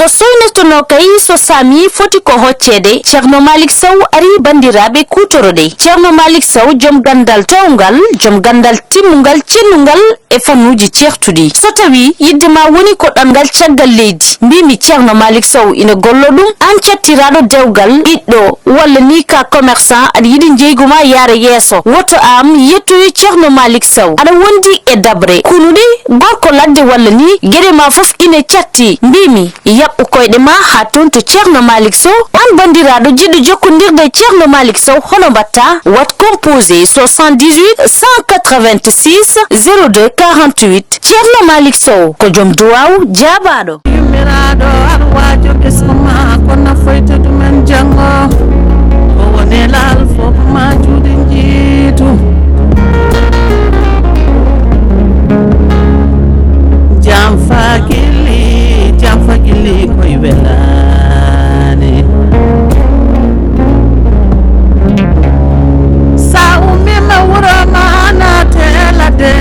soynotono kay so sami foti ko hoccede Ceerno Malick Sow ari bandiraɓe kutorode. Ceerno Malick Sow jom gandal towngal, jom gandal timmungal, cennungal e fannuji certudi. So tawi yidde ma woni ko ɗangal caggal leydi, mbimi Ceerno Malick Sow ina gollo ɗum. An cattiraɗo dewgal ɓiɗɗo walla ni ka commerçant aɗa yiɗi jeyguma yaara yeeso, woto am yettoyi Ceerno Malick Sow aɗa wondi e dabre kunude gorko ladde walla ni gueɗe ma foof ine catti. Mbimi yaɓɓu koyɗe ma ha toon to Ceerno Malick Sow. An bandiraɗo jiɗɗo jokkodirde Ceerno Malick Sow hono mbatta? Wat composé 78 186 02 48. Ceerno Malick Sow ko joom duwaw jaabaɗo. Yummiraɗo arwajo ɓesgoma kono foytudu men janggo o woni laal fof ma juuɗe jiitu jam fagili koye welani sa ummima wuroma natelade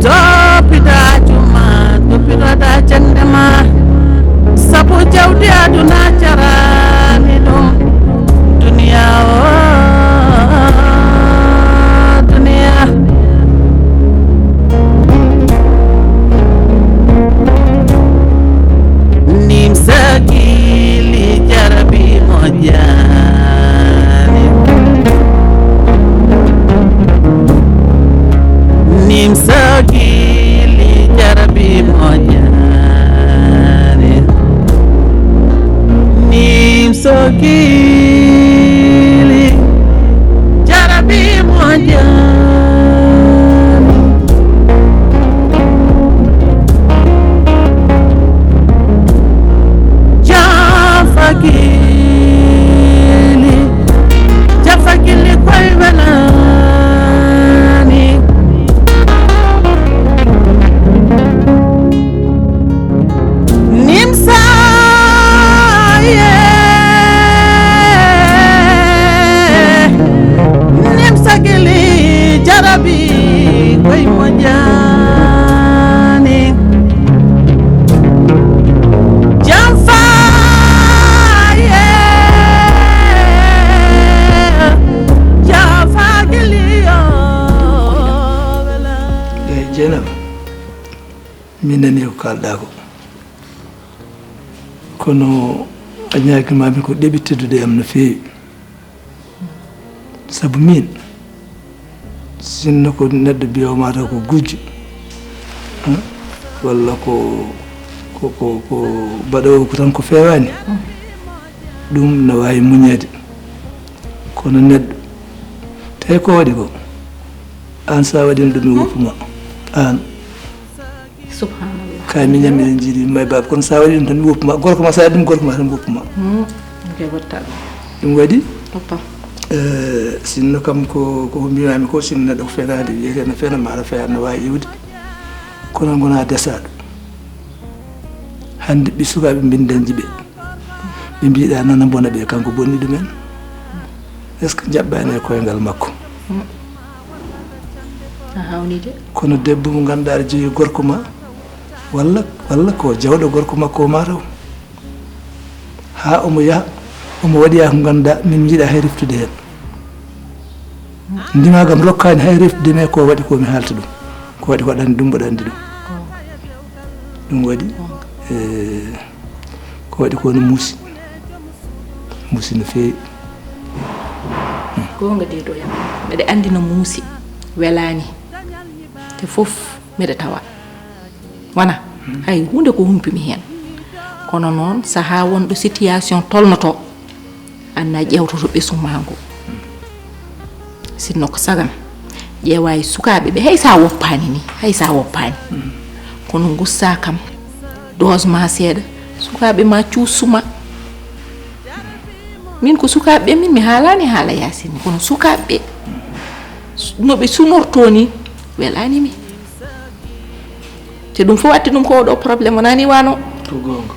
toppitoɗa jangde ma sabu jawdi aduna jarani ɗum duniya duniya nim sagili jarabi mojani nim sagili jarabi mojani nim sagili jarabi mojani jafagili koy welani nimsa nimsagili jarabi koy mojani Jenaba min nani ko kalɗa ko kono a ñaagimami ko ɗeɓi teddude am no feewi sabu min sinno ko neɗɗo mbiyawma taw ko gujjo walla ko mbaɗowo ko tan ko fewani ɗum no wawi muñede kono neɗɗo tawi ko waɗi ko an sa waɗino ɗum e woppuma an subhanallah kay min ñammiɗen jiiɗi may baba kono sa waɗi ɗum tan mi woppuma gorko ma sa waɗi ɗum gorko ma tan woppuma ɗum waɗi sinno kam ko mbimami ko sinno neɗɗo ko fenade wiyete no fena maɗa feya no wawi iwde kono gona desaɗo hande ɓi sukaɓe bindenji ɓe ɓe mbiɗa nana bona ɓe kanko bonni ɗumen est ce que jaɓɓani e koyngal makko kono debbo mo ganduɗa aɗa jogui gorko ma walla ko jawɗo gorko makko o mataw ha omo yaaha omo waɗiya ko ganduɗa min jiiɗa hay reftude hen ndimagam rokkani hay reftude me ko waɗi komi haalta ɗum ko waɗi ko aɗa andi ɗum mboɗa andi ɗum waɗi ko waɗi ko no muusi no feewi gonga deɗo yam mbeɗa andi no muusi welani te fof mbeɗa tawa wana hay hunde ko humpimi hen kono noon saaha wonɗo situation tolnoto anna ƴewtoto ɓesuma ngo sinno ko sagam ƴeewa e sukaɓe ɓe hay sa woppani kono gussa kam dose ma seeɗa sukaɓe ma cuusuma min ko sukaɓe min mi haalani haala yasini kono sukaɓe noɓe sunorto ni welanimi te ɗum fof watti ɗum ko oɗo probléme onani wano ko gonga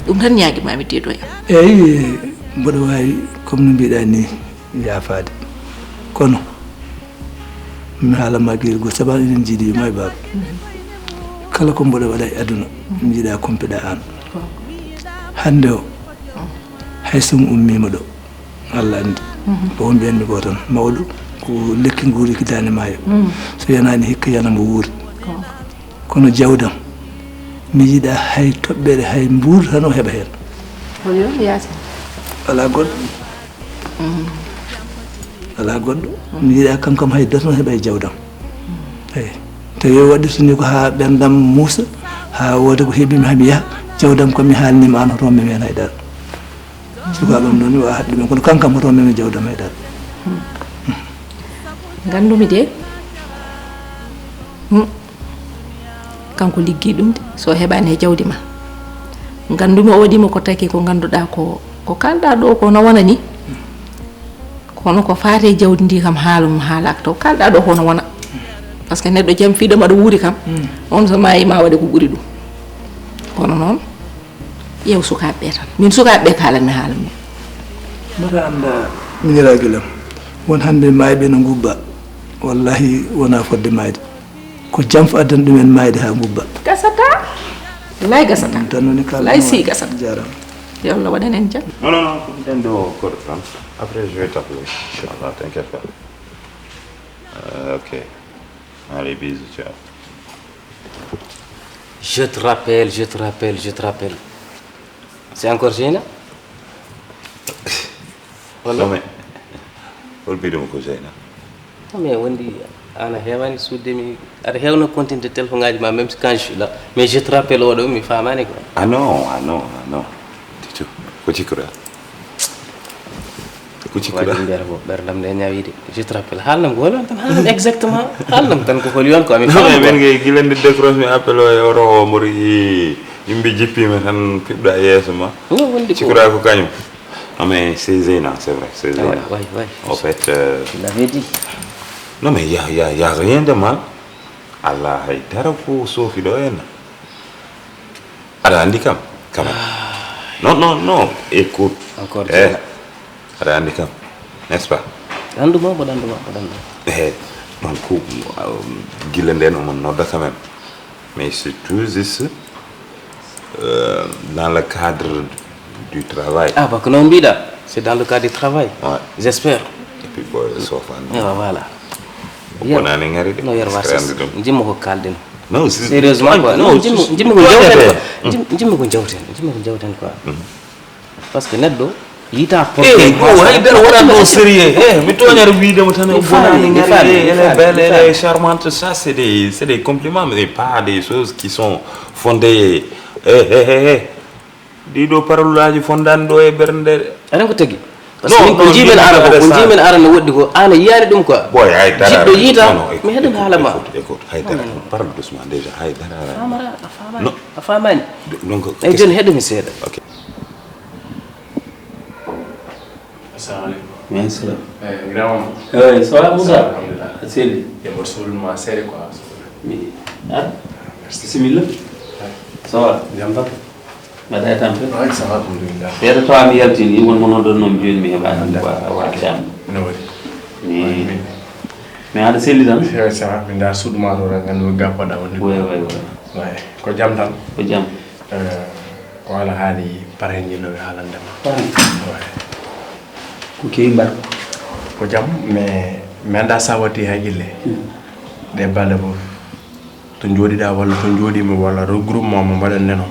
ɗum tan ñaguimami deeɗoya eyyi mboɗo wawi comme no mbiɗa ni yafade kono mi haalama gueɗel goo saabu eɗen jiiɗi may baba kala ko mboɗo waɗa e aduna mi jiiɗa kumpiɗa an hande o hay so mi ummima ɗo Allah andi o mbiyatmi ko tan mawɗo ko lekki nguuri kidani maayo so yanani hikka yana mo wuuri kono jawdam mi yiɗa hay toɓɓere hay mbuur tan o heɓa hen holyo yaasi ala goɗɗo ala goɗɗo mi yiɗa kankam hay doton heɓa e jawdam eyi tawi waɗirtoni ko ha ɓendam muusa ha wooda ko heeɓimi hami yaha jawdam kam mi haalnima an hoto memi hen haydara sukaɓam noon mi wawa haɗ ɗumen kono kankam hoto memi jawdam haydara gandumi de kanko liggi ɗum de so heɓani e jawdi ma gandumi o waɗima ko taki ko ganduɗa ko kalɗa ɗo ko no wona ni kono ko faate jawdi ndi kam haalum haalaka taw kalɗa ɗo hono wona par ce que neɗɗo jam fiiɗoma ɗo wuuri kam on so maayi ma waɗe ko ɓuuri ɗum kono noon ƴeew sukaɓeɓe tan min sukaɓeɓe kalanmi haala min mbaɗa anda miniraguelam won hande mayɓe no gubba wallahi wona fodde mayde ko jamfa addan ɗumen mayde ha gubba gasata lay gasata tan woni kala lay si gasata jarama yo Allah waɗan en jam Non, non, non, donne au code France. Après, je vais t'appeler. Inch'Allah, t'inquiète pas. Ok. Allez, bisous, ciao. Je te rappelle. C'est encore Zeyna? Non, mais... Faut le bidon, Zeyna. Non, mais Wendy, ana hewani soudemi ada hewno continue de téléphone ngaji ma même quand je suis là mais je te rappelle odo mi famani quoi. Ah non. Du tout. Kuchikura. Wadi nder bo berdam de nyawidi. Je te rappelle halnam ko holon tan halnam exactement halnam tan ko holion ko mi Non, mais ben ngay gilende décroche mi appel o oro mori yimbe jippi me tan pibda yeso ma. Non, Wendy ko. Kuchikura ko kanyum. Non, mais c'est Zeyna, c'est vrai, c'est Zeyna. Ouais. En fait... Il l'avait dit. Non, mais il y a rien de mal. Allah haydara ko sofi do en. Ada andi kam, quand même. Non, écoute. Encore Ada andi kam, n'est-ce pas? Danduma. Non, ko gilende no mon noda quand même. Mais c'est tout juste dans le cadre du travail. Ah, parce que non bida, c'est dans le cadre du travail. Ouais. J'espère. Et puis boy sofa. Voilà. On a ngari de. No yer warsis jimmo ko kalden Non, sérieusement quoi non jimmo ko jawten quoi parce que neddo yita porter haydara wona sérieux mi toñar wiide mo tan bonani ngari elle est belle elle est charmante, ça c'est des compliments mais pas des choses qui sont fondées dido parolaji fondande do e bernde anen ko tagi parce que ko jimen ara no woddi ko ana yiyani dum quoi boy haydara jiddo yita mi hedum halama écoute haydara parle doucement déjà haydara non afamani donc ay jon hedum seeda OK. Assalamu alaikum. merci Grand. ça va Moussa Alhamdulillah. seli Et moi, seulement, c'est quoi? bismillah ça va J'aime mbaɗa tampe Ouais, ça va, alhamdulillah. ɓeeɗo tawa mi yaltini won mono ɗon noon joni mi heɓani wa jam No worry. mais aɗa selli tan Ouais, ça va. Minda suduma ɗo tan gandu gappaɗa woni. way Ouais. Ko jam tan. ko jam Ko ala haali pareñi no haalandema. Ouais. ko kewi mbar Ko jam mais mi anda sa watti haqqille. Ɗe balle fof to jooɗiɗa walla to jooɗimi walla regroupement mo mbaɗen neno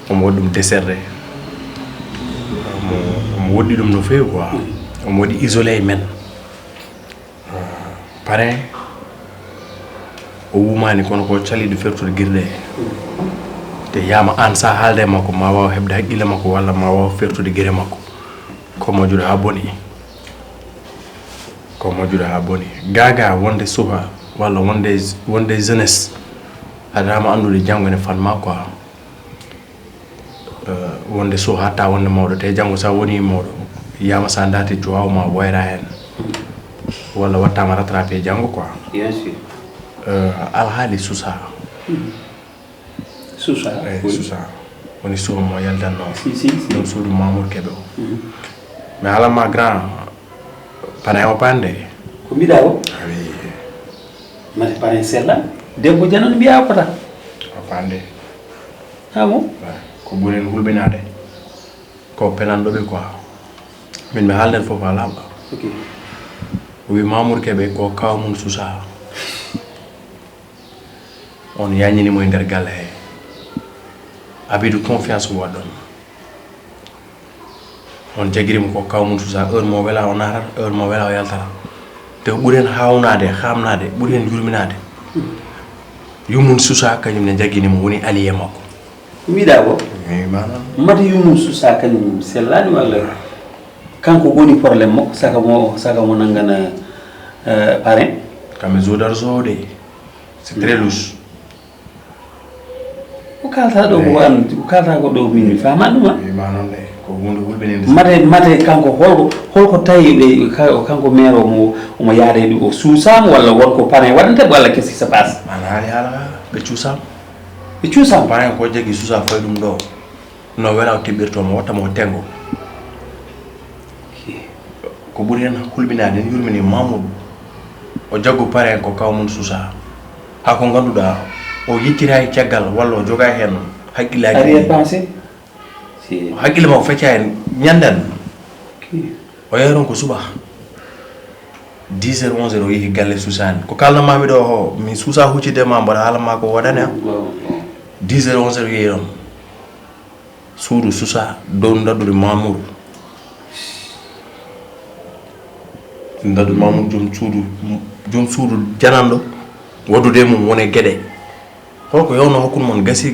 omo waɗi ɗum déserde omo woɗɗi ɗum no feewi quoi omo waɗi isolé men parrain o wumani kono ko caliɗo fertude guirɗe te yama an sa haalde makko ma wawa heɓde haqqille makko walla ma wawa fertude guire makko ko moƴƴude ha boni gaga wonde suka walla wonde jeunesse adama andude janggo ne fanma quoi wonde so hatta wonde mawɗo te janggo sa woni mawɗo yama sa dati jowawma wayra hen walla wattama rattrapé janggo quoi bien sûr alhaali susa susa susa woni suha mo yaldanno si ɗum suudu Mamour Kébé o mais halanma grand pane o pande ko mbiɗa o oui mate panen sellan debbo janon mbiya ko tan pande ah bon ko buren hulbinade ko penando be quoi min mi halden fof alaba ok wi mamour kebe ko kawmun susa on yañini moy nder galle he abidu confiance wadon on jagirimo ko kawmun susa heure mo wela on arar heure mo wela o yaltara te buren hawnade xamnade buren jurminade yumun susa kanyum ne jagini mo woni aliye makko wiida ko mi manam mata yumum susa kañum sellani walla kanko goni probléme makko saka mo nangana parrain kam zodar zode c'est très louche ko kalta ɗo ko an ko kalta ko ɗo min mi fama ɗuma mi manon de ko hunde hulɓenede mate kanko holko tawi ɓe kanko maire omo yaade ɗo o suusama walla wonko parrain waɗanta walla qu'est ce qui se passe man haali haala ɓe cuusam ɓe cuusama parrain ko jaggi suusa foye ɗum ɗo no wela o tiɓɓirtomo wattamo tengo ko ɓuri hen hulɓinade en yurmini mamoudou o jaggu parrain ko kawmum suusa ha ko ganduɗa o yettira e caggal walla o joga hen haqqillaji arrière pensé si haqqille ma o fecca hen ñanden o yeyron ko suba 10 heures 11 heures o yeehi galle suusani ko kalnamami ɗo o mi suusa huccide ma mbaɗa haalama ko waɗani am 10 heures 11 heures yeehi ɗon suudu suusa dow daddude mamoudou daddude mamoudou joom suudu jananɗo waddude mum wone gueɗe holko yewno hakkude mon gasi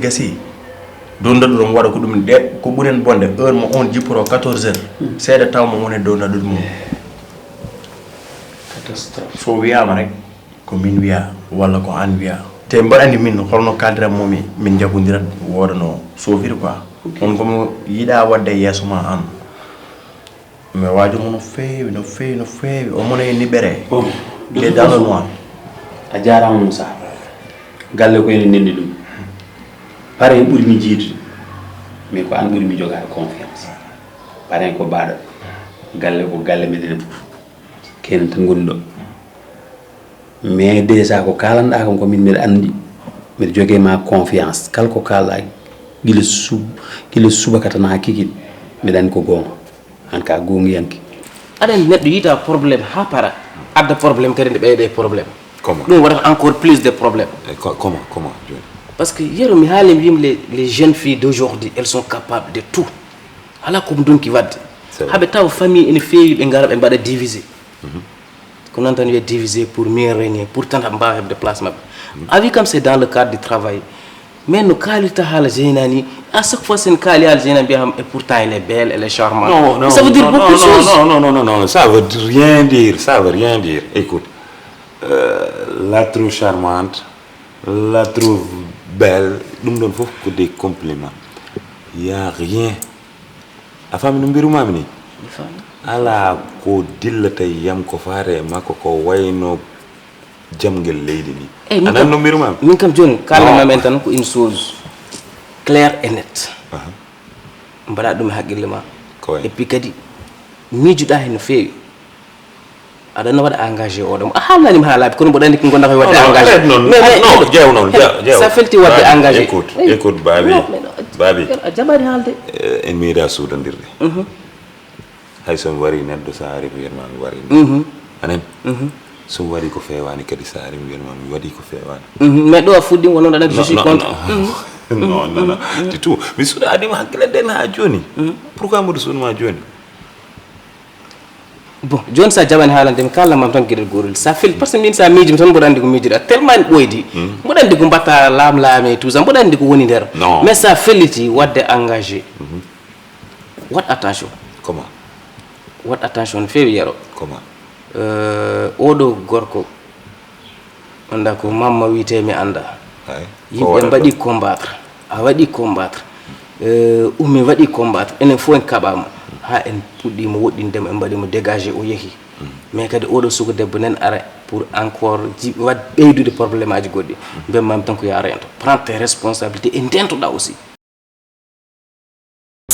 dow daddude mo waɗa ko ɗum ɗe ko ɓuren bonde heure mo on jipporo 14 heures seeɗa taw mo wone dow daddude mum catastrophe so wiyama rek ko min wiya walla ko an wiya te mbaɗandi min holno kaldiran momi min jagodirat wodano sofiri quoi on komi yiɗa wadde yeeso ma an mi wajumo no feewi o mona e niɓere il est dans le noir a jarama Moussa galle ko ene nendi ɗum parrain ɓuurimi jiidude mais ko an ɓuurimi jogade confiance parrain ko baɗo galle ko galle meɗen kenen tan goni ɗo mais déjà ko kalanɗa kam komin mbiɗa andi mbiɗa jogui ma confiance kala ko kalɗa guila subaka tan ha kikit mbiɗa andi ko gonga an ka gongiyanke aɗen neɗɗo yiita probléme ha para adda probléme kadi nde ɓeyde probléme Comment ɗum waɗata encore plus de problèmes Comment John? parce que hier mi haali mi wimi les jeunes filles d'aujourd'hui elles sont capables de tout ala komo donki wadde haɓe taw famille ene feewi ɓe gara ɓe mbaɗa divisé ko noon tan wiye divisé pour mieux régner pour tan haɓe mbawa heɓde place mabɓe a wi kam c'est dans le cadre du travail mais no kaalirta haala Zeyna ni à chaque fois sen kaali haala Zeyna mbiyam et pourtant elle est belle elle est charmante Non, ça veut dire beaucoup de choses non, ça veut rien dire. Écoute, la trouve charmante, la trouve belle, nous donne faut que des compliments. Il y a rien. La femme nous biru mamni. Ala ko dillata yam ko faare mako ko wayno jamgel leydi ni. Anan no biru mam. Min kam joni kalama men tan ko une chose claire et nette. Mbaɗa ɗum haqqille ma et puis kadi miijuɗa hen no feewi aɗa no waɗa engagé oɗo a haalnanima haalaɓe kono mboɗa andi ko gonɗa koye wadde engagé non jeew noon sa felti wadde engagé écoute babi a jaɓani haalde en miiɗa suudodirde hay somi wari neɗɗo sa ari mi wiyanma mi wari anen somi waɗi ko fewani kadi sa ari mi wiyanma mi waɗi ko fewani mais ɗo a fuɗɗi wonon aɗa je suis contre non du tout mi suuɗadima hakkille nden ha joni pourquoi mboɗo suuduma joni bon joni sa jaɓani haalande mi kalnamam tan gueɗel gorel sa feli par ce que min sa miijimi tan mboɗo andi ko miijiɗa tellement en ɓoydi mboɗo andi ko mbatta laamlaame et tout ça mboɗo andi ko woni nder mais sa felliti wadde engagé wat attention comment wat attention no feewi yero comment oɗo gorko anda ko mamma wiyete mi anda yimɓe mbaɗi combattre a waɗi combattre ummi waɗi combattre enen fof en kaɓama ha en puɗɗimo woɗɗindemo en mbaɗimo dégagé o yeehi mais kadi oɗo suka debbo nen ara pour encore wad ɓeydude probléme aji goɗɗi mbemmami tan ko ya rento prends tes responsabilités et ndentoɗa aussi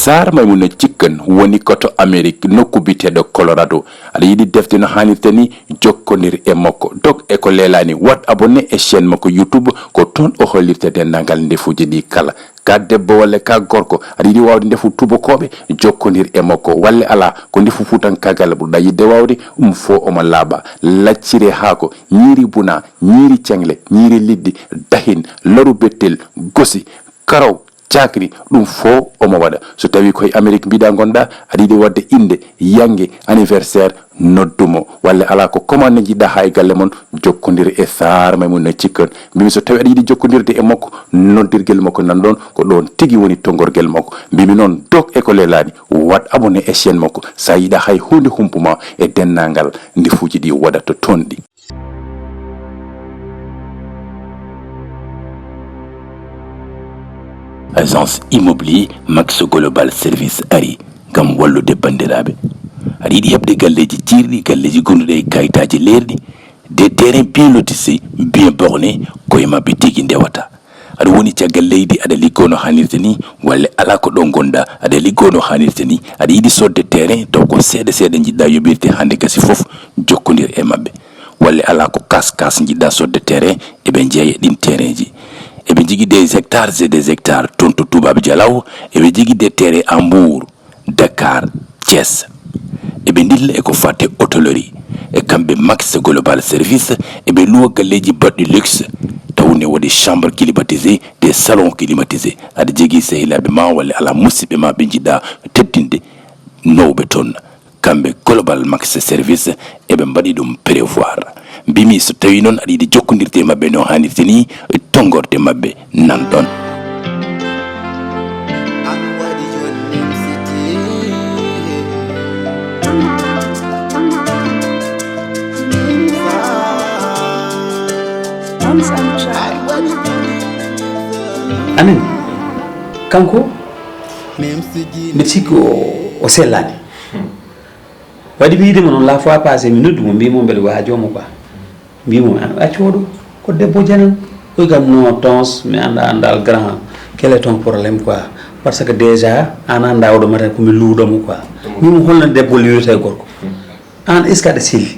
sar maymuna cikkan woni koto Amerique nokku biteɗo Colorado aɗa yiɗi defte no hannirta ni jokkodir e makko dog e ko lelani wat abonné e chaîne makko YouTube ko ton o hollirta dendagal ndefuji ɗi kala ka debbo walla ka gorko aɗa yiɗi wawde ndefu tubakoɓe jokkodir e makko walla ala ko ndefu futankagal ɓurɗa yidde wawde fo omo laaɓa laccire haako ñiiri buna ñiiri cengle ñiiri liddi dahin loru bettel gosi karaw cakri ɗum fo omo waɗa so tawi koye Amérique mbiɗa gonɗa aɗa yiɗi wadde inde yangue anniversaire noddumo walla ala ko commande jiɗɗa ha e galle mon jokkodir e sar Maimouna Cikkan mbimi so tawi aɗa yiɗi jokkodirde e makko noddirguel makko nan ɗon ko ɗon tigui woni tongorguel makko mbimi noon dog e ko lelani wat abonné e chaîne makko sa yiɗa hay hunde humpuma e dennagal ndefuji ɗi waɗata toon ɗi. Agence immobilier Max Global Service ari gam wallude bandiraɓe aɗa yiɗi heɓde galleji cirɗi galleji gonnuɗe e kayitaji leerɗi des terrains bien lotissés bien bornés koye mabɓe tigui ndewata aɗa woni caggal leydi aɗa liggono hannirta ni walla ala ko ɗon gonɗa aɗa liggono hannirta ni aɗa yiɗi sodde terrain taw ko seeɗa seeɗa jiɗɗa yoɓirte hande gasi foof jokkodir e mabɓe walla ala ko kas jiɗɗa sodde terrain eɓe jeeya ɗin terrain ji eɓe jigui des hectares et des hectares toon to Toubab Dialaw eɓe jigui des terrains à Mbour Dakar Thiès eɓe dilla eko fatte hôtellerie e kamɓe Max Global Service eɓe luwa galleji baɗɗi luxe tawne waɗi chambre climatisé des salons climatisés aɗa jogui sehilaɓe ma walla ala musidɓe ma ɓe jiɗɗa teddinde nowɓe toon kamɓe Global Max Service eɓe mbaɗi ɗum prévoir mbimi so tawi noon aɗa yiɗi jokkodirde mabɓe no hannirta ni tongorde mabɓe nan ɗon. anen kanko mbiɗa sikki o sellani waɗi wiidema noon la fois passé mi noddumo mbimo mbeɗa waajomo quoi mbimo an accoɗo ko debbo janan koy kam non tons mi anda andal grand quel est ton problème quoi parce que déjà an anda oɗo mata komi luuɗomo quoi mbimo holno debbo liwrata e gorko an est ce que aɗa selli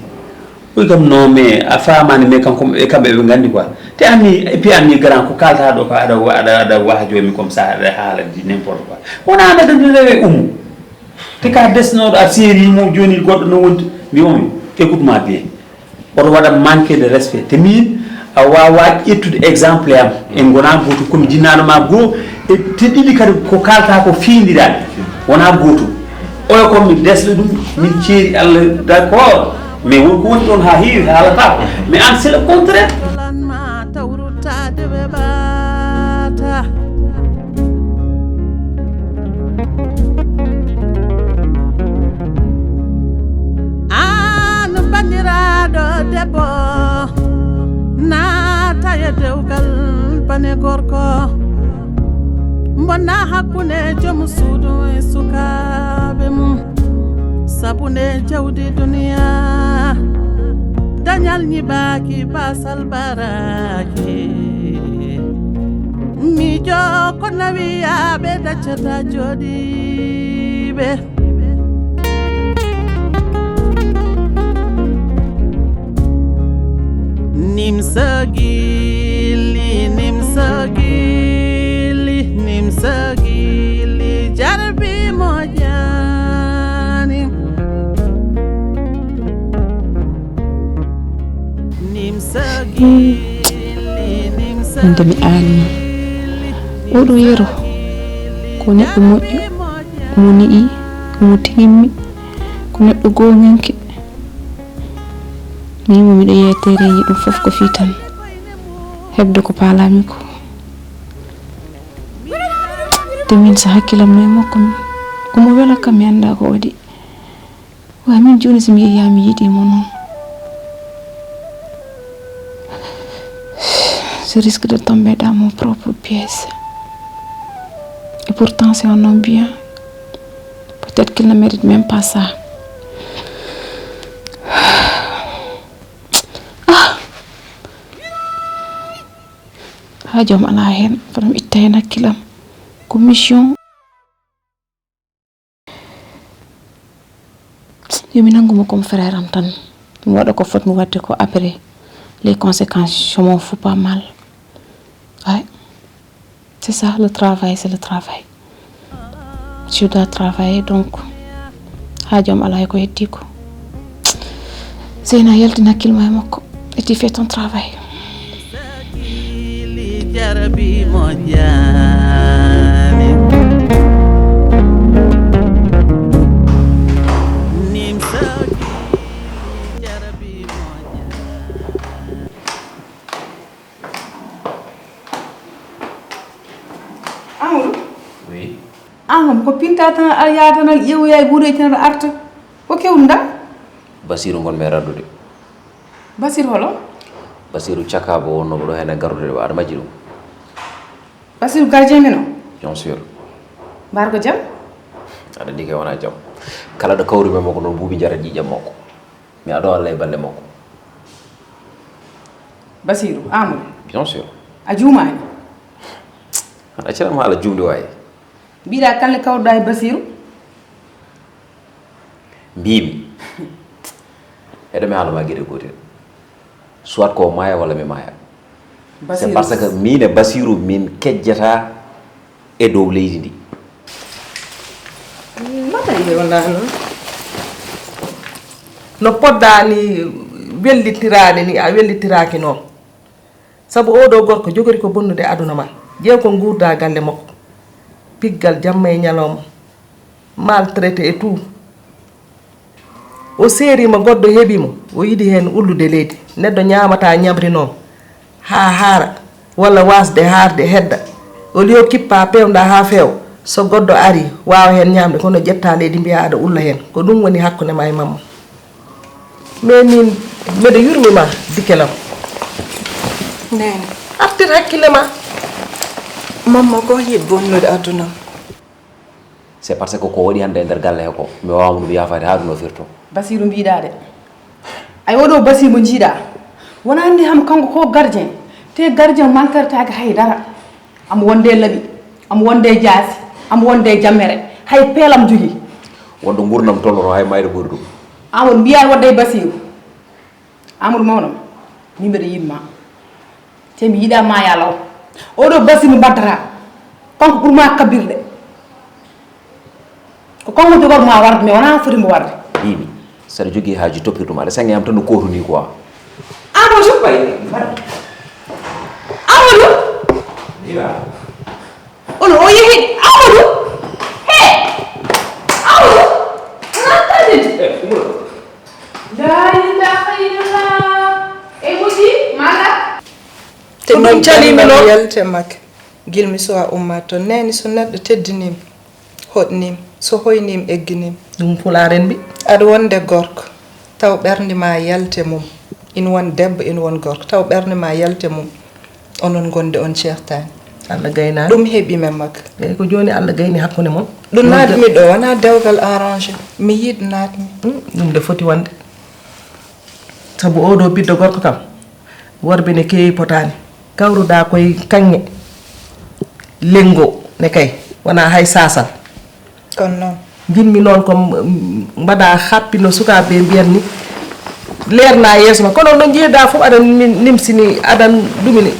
koy kam non mais a famani mais kanko e kamɓe ɓe gandi quoi te anni et puis anni grand ko kalta ɗo ko aɗa waajomi comme ça aɗa haala di n'importe quoi wona anda dandirewe ummu te ka desnoɗo a seerimo joni goɗɗo no wonti mbimomi écoute ma bien oto waɗa manqué de respect te min a wawa ƴettude exemple am en gona goto komi jinnaɗo ma goo e te ɗiɗi kadi ko kalta ko fiindiɗaɓe wona goto oyo ko mi desɗo ɗum min ceeri Allah d' accord mais wonko woni ɗon ha heewi haalata mais an c'est le contraire debbo naata e dewgal bane gorko bonna hakkunde joom suudu e sukaɓe mum sabu nde jawdi duniya dañal ñiɓaki basal baraki miijo ko nawiyaɓe daccata jooɗiɓe nimsagili jarbi mojani nde mi ani oɗo yero ko neɗɗo moƴƴo mo ni'i mo timmi ko neɗɗo gongenke mimo miɗo yettereji ɗum fof ko fi tan hebde ko paalami ko te min so hakkilam no e makko omo wela kam mi anda ko waɗi wa min joni somi yeeya mi yiɗimo noon je risque de tomber dans mon propre piège et pourtant c'est un homme bien peut-être qu'il ne mérite même pas ça. Ha joom ala hen fadam itta hen hakkilam ko mission yomi nanguma comme frère am tan mu wada ko fot mu wadde ko après les conséquences je m'en fous pas mal. Ouais. C'est ça le travail, c'est le travail. Je dois travailler donc hajam ala ko yettiko. Zeyna yaltina kilma makko et tu fais ton travail. Angam ko pinta tan ayata nal yewu yay gure tan arta ko kewunda Basiru ngon me radude Basir holo Basiru chakabo no do hena garude wa adama jiru Basir gardien meno bien sûr bar ko jam ada dike wana jam kala da kawri me mako non bubi jara ji jam mako mi ado Allah e balle mako Basiru amul bien sûr ajuma ana cira ma ala jumde way bida kalle kawda e Basiru mbimi edo me halama gede gotel soit ko maya wala mi maya c'est parce que mine Basiru min kejjata e dow leydi ndi mata yi wala no poddani wellitirade ni a wellitiraki non sabu odo gorko jogori ko bonnude aduna ma jew ko ngurda galle makko piggal jamma e nyalom maltraité et tout o séri ma goddo hebimo o yidi hen ullude leydi neddo nyaamata nyamri non ha hara wala wasde harde hedda o liyo kippa pewda ha few so goddo ari waawa hen nyamde kono jetta leydi biya ada ulla hen ko dum woni hakkunde ma e mamma mais min mede yurmi ma dikelam nene artir hakkille ma mamma ko yi bonnude aduna c'est parce que ko wadi hande der galle ko mi wawamu yafade haduno firto Basiru biidade ay wodo Basiru mo jiida wona andi ham kanko ko gardien te gardien mankartaga haydara am wonde labi am wonde jaasi am wonde jammere hay pelam jogi wondo gurnam toloro hay mayre burdu amul biya wadde Basiru amul mawno mi mbede yimma te mi yida ma ya law odo Basiru badara kanko pour ma kabirde ko kanko jogor ma warde me wona foti mo warde bibi sara jogi haji toppirtuma ada sangi am tan ko to ni quoi Amadou bay Amadou ila ono o yehi Amadou he Amadou natadit la ilaha illallah e mudi mala te non jali mi no yalte mak gilmi so a ummato neni so neddo teddinim hodnim so hoynim egginim dum fularen bi ad wonde gorko taw bernde ma yalte mum in won debbo in won gorko taw bernde ma yalte mum onon gonde on ceertani Allah gayna dum hebi men mak e ko joni Allah gayni hakkunde mom dum naatmi do wana dewgal arrangé mi yid naatmi dum de foti wonde sabu odo biddo gorko kam worbe ne keewi potani kawruda koy kange lengo ne kay wana hay sasal kon non jinmi non ko mbada happino sukabe biyan ni lerna yesma kono no jeeda fu adan nimsini adan dumini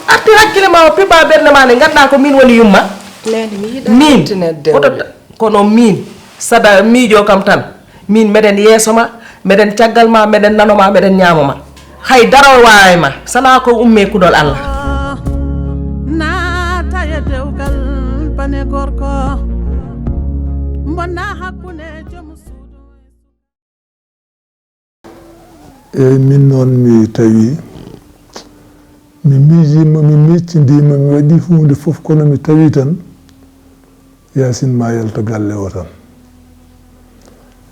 atti hakkile ma piba berne ma ne gadda ko min woni yumma leni mi yida min tinede kono min sada miijo kam tan min meden yesoma meden tiagal ma meden nanoma meden nyaamoma hay dara waay ma sana ko umme kudol Allah na taye dewgal bane gorko mbonna hakune jomu suudu min non mi tawi mi miijima mi meccindima mi waɗi hunde fof kono mi tawi tan yasin ma yalta galle o tan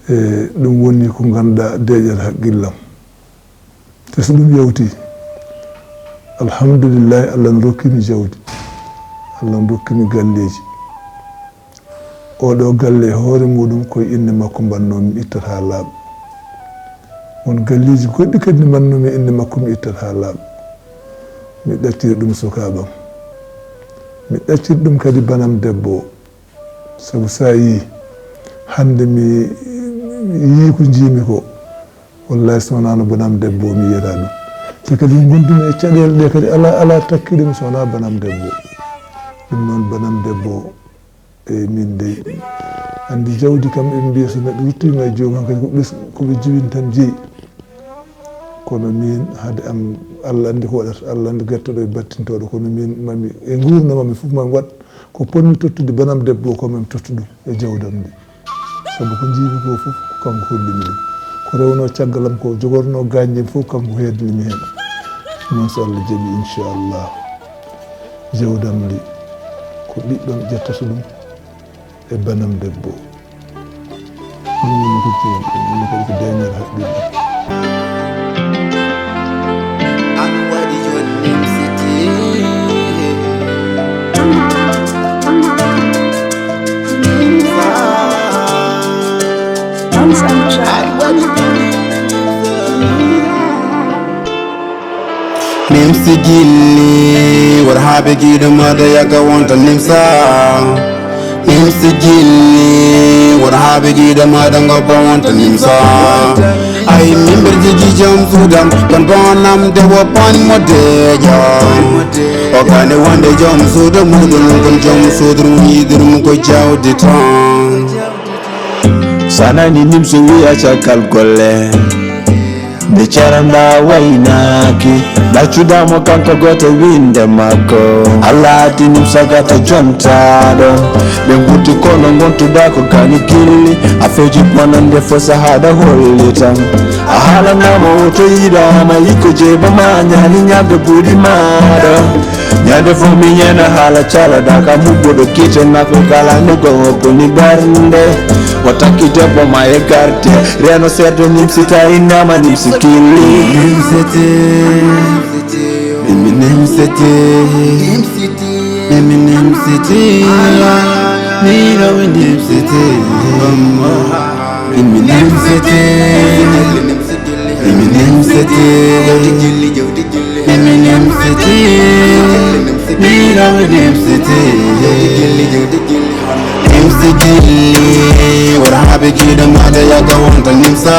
e ɗum woni ko ganduɗa deƴat haqqillam te so ɗum yawti alhamdulillahi Allah n rokkimi jawdi Allah n rokkimi galleji oɗo galle hoore muɗum koye inde makko mbannomi ittat ha laaɓa won galleji goɗɗi kadi mbannomi inde makko mi ittat ha laaɓa mi ɗacciri ɗum sukaɓam mi ɗacciri ɗum kadi banam debbo o sabu sa yi hande mi yii ko jiimi ko wallahi so wonano bonam debbo mi yiyata ɗum te kadi gondumi e caɗele ɗe kadi ala takkiɗimi so wona bonam debbo ɗum noon bonam debbo e min de andi jawdi kam ɓe mbiya so neɗɗo ruttima e joomum kadi koɓe jibin tan jeeyi kono min hade am Allah andi ko waɗata Allah andi guertoɗo e battintoɗo kono min mami e gurdamami fof mami waɗ ko ponmi tottude bonam debbo ko mami tottu ɗum e jawdam ndi sabu ko jiimi ko fof kanko hollimi ɗum ko rewno caggalam ko jogorno gañƴe fof kanko heednimi hen noon so Allah jaaɓi inchallah jawdam ndi ko ɓiɗɗon ƴettata ɗum e banam debbo ɗum woni ko jeeyi ɗum woni kadi ko dañere haqqille an waɗi jonnim siti Nimsi gilli war habe gida mada yaga wonta nimsa Nimsi gilli war habe gida mada ngoba wonta nimsa ay mimber jigi jam sudam kon bonam de wopan modeja o kane wonde jam sudam mudun kon jam sudrum yidirum ko jawdi tan sanani nimsi wiya chakal golle de charanda wainaki lacudamo kanko goto winde makko Allah adi nimsagata jontaɗo ɓe gutti kono gontuɗa ko kani killi a feji bonande fo sahaɗa holli tan a haalanama oto yiɗama yikko jeeba ma ñani ñamde buuɗi maɗa ñande fo mi ñena haala calaɗa ka mubboɗo kite nafe kala nigo hokkoni ɓernde o takki debbo ma e garde reno seeɗo nimsita innama nimsi killi nimsete mimi nimsete mimi nimsete mira we nimsete mimi nimsete mimi nimsete mimi nimsete mira we nimsete nimsi gilli war habe gida mada yaga wonta nimsa